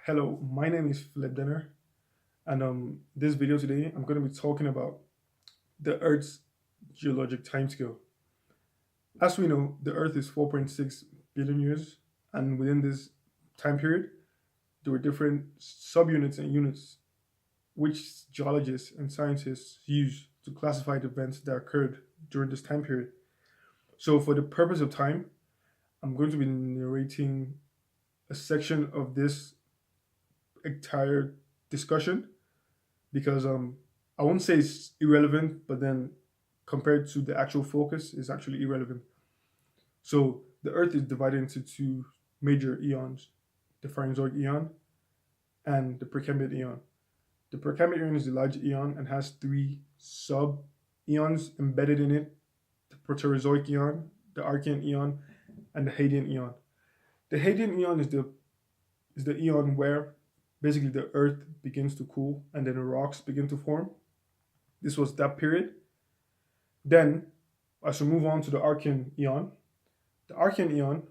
Hello, my name is Philip Denner, and this video today I'm going to be talking about the Earth's geologic timescale. As we know, the Earth is 4.6 billion years, and within this time period, there were different subunits and units which geologists and scientists use to classify the events that occurred during this time period. So, for the purpose of time, I'm going to be narrating a section of this entire discussion because I won't say it's irrelevant, but then compared to the actual focus, it's actually irrelevant. So the Earth is divided into two major eons: the Phanerozoic eon and the Precambrian eon. The Precambrian eon is the large eon and has three sub eons embedded in it: the Proterozoic eon, the Archean eon, and the Hadean eon. The Hadean eon is the eon where basically the Earth begins to cool and then the rocks begin to form. This was that period. Then, as we move on to the Archean eon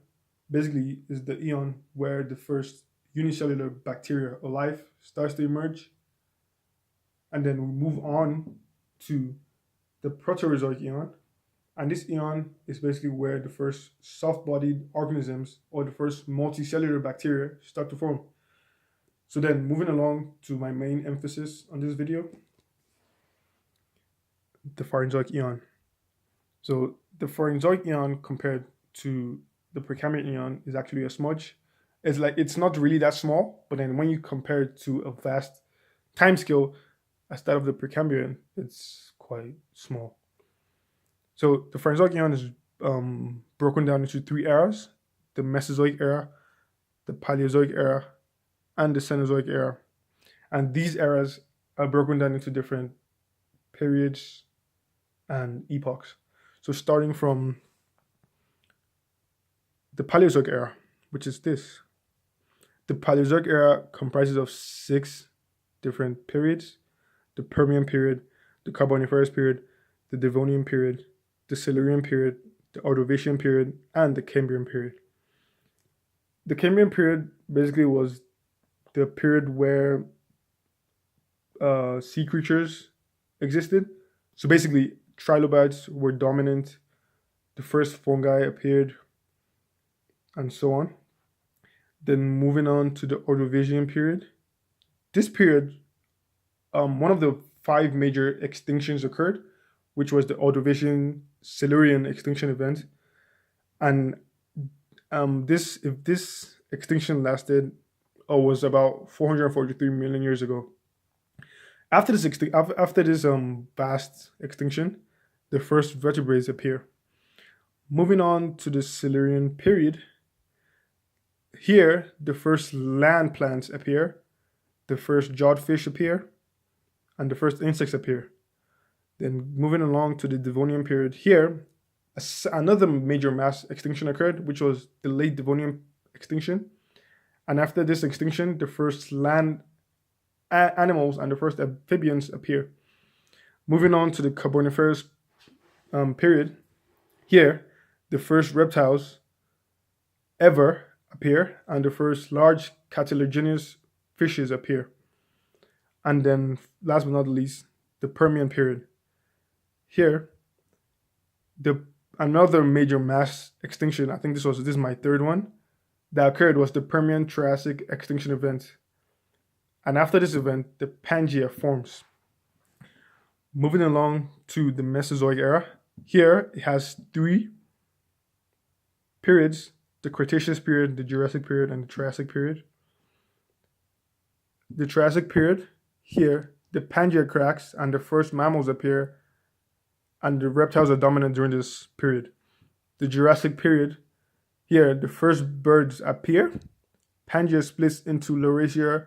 basically is the eon where the first unicellular bacteria or life starts to emerge. And then we move on to the Proterozoic eon. And this eon is basically where the first soft bodied organisms or the first multicellular bacteria start to form. So then, moving along to my main emphasis on this video, the Phanerozoic eon. So the Phanerozoic eon compared to the Precambrian eon is actually a smudge. It's not really that small, but then when you compare it to a vast time scale as that of the Precambrian, it's quite small. So the Phanerozoic eon is broken down into three eras: the Mesozoic era, the Paleozoic era, and the Cenozoic era. And these eras are broken down into different periods and epochs. So starting from the Paleozoic era, which is this. The Paleozoic era comprises of six different periods: the Permian period, the Carboniferous period, the Devonian period, the Silurian period, the Ordovician period, and the Cambrian period. The Cambrian period basically was the period where sea creatures existed. So basically, trilobites were dominant, the first fungi appeared, and so on. Then moving on to the Ordovician period. This period, one of the five major extinctions occurred, which was the Ordovician Silurian extinction event. And if this extinction lasted or was about 443 million years ago. After this vast extinction, the first vertebrates appear. Moving on to the Silurian period, here the first land plants appear, the first jawed fish appear, and the first insects appear. Then moving along to the Devonian period, here another major mass extinction occurred, which was the late Devonian extinction. And after this extinction, the first land animals and the first amphibians appear. Moving on to the Carboniferous period, here the first reptiles ever appear and the first large cartilaginous fishes appear. And then, last but not least, the Permian period. Here, another major mass extinction, I think this is my third one, that occurred was the Permian Triassic extinction event. And after this event, the Pangea forms. Moving along to the Mesozoic era, here it has three periods: the Cretaceous period, the Jurassic period, and the Triassic period. The Triassic period, here the Pangea cracks and the first mammals appear, and the reptiles are dominant during this period. The Jurassic period, here the first birds appear, Pangea splits into Laurasia,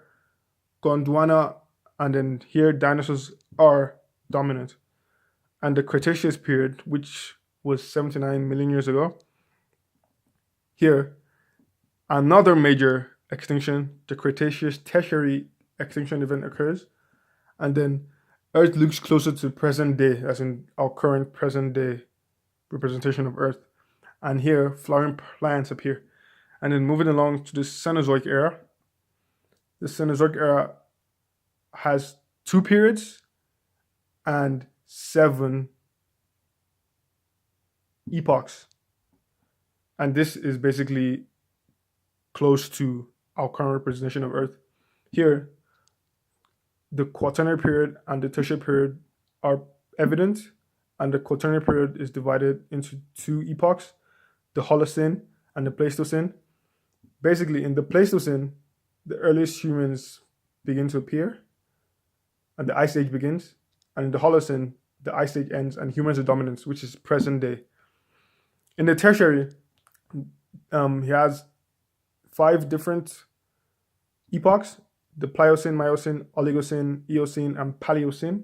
Gondwana, and then here dinosaurs are dominant. And the Cretaceous period, which was 79 million years ago, here another major extinction, the Cretaceous Tertiary extinction event occurs, and then Earth looks closer to present day, as in our current present day representation of Earth. And here flowering plants appear. And then moving along to the Cenozoic era, The Cenozoic era has 2 periods and 7 epochs. And this is basically close to our current representation of Earth. Here, the Quaternary period and the Tertiary period are evident, and the Quaternary period is divided into 2 epochs, the Holocene and the Pleistocene. Basically, in the Pleistocene, the earliest humans begin to appear, and the Ice Age begins. And in the Holocene, the Ice Age ends, and humans are dominant, which is present day. In the Tertiary, he has 5 different epochs: the Pliocene, Miocene, Oligocene, Eocene, and Paleocene.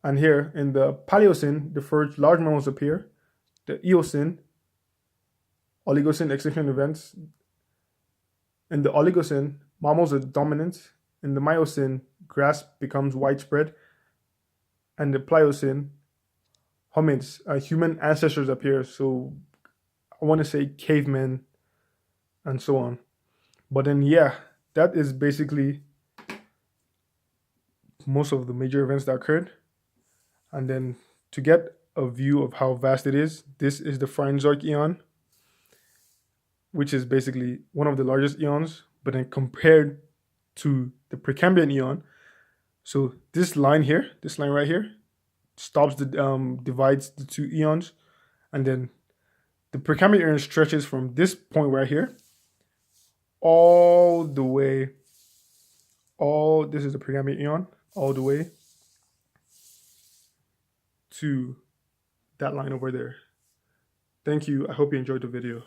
And here in the Paleocene, the first large mammals appear. The Eocene, Oligocene extinction events. In the Oligocene, mammals are dominant. In the Miocene, grass becomes widespread. And the Pliocene, hominids, human ancestors appear. So I want to say cavemen and so on. But then, yeah, that is basically most of the major events that occurred. And then to get a view of how vast it is, this is the Phanerozoic eon, which is basically one of the largest eons, but then compared to the Precambrian eon. So this line here, this line right here, stops the divides the 2 eons, and then the Precambrian eon stretches from this point right here all the way. This is the Precambrian eon, all the way to that line over there. Thank you. I hope you enjoyed the video.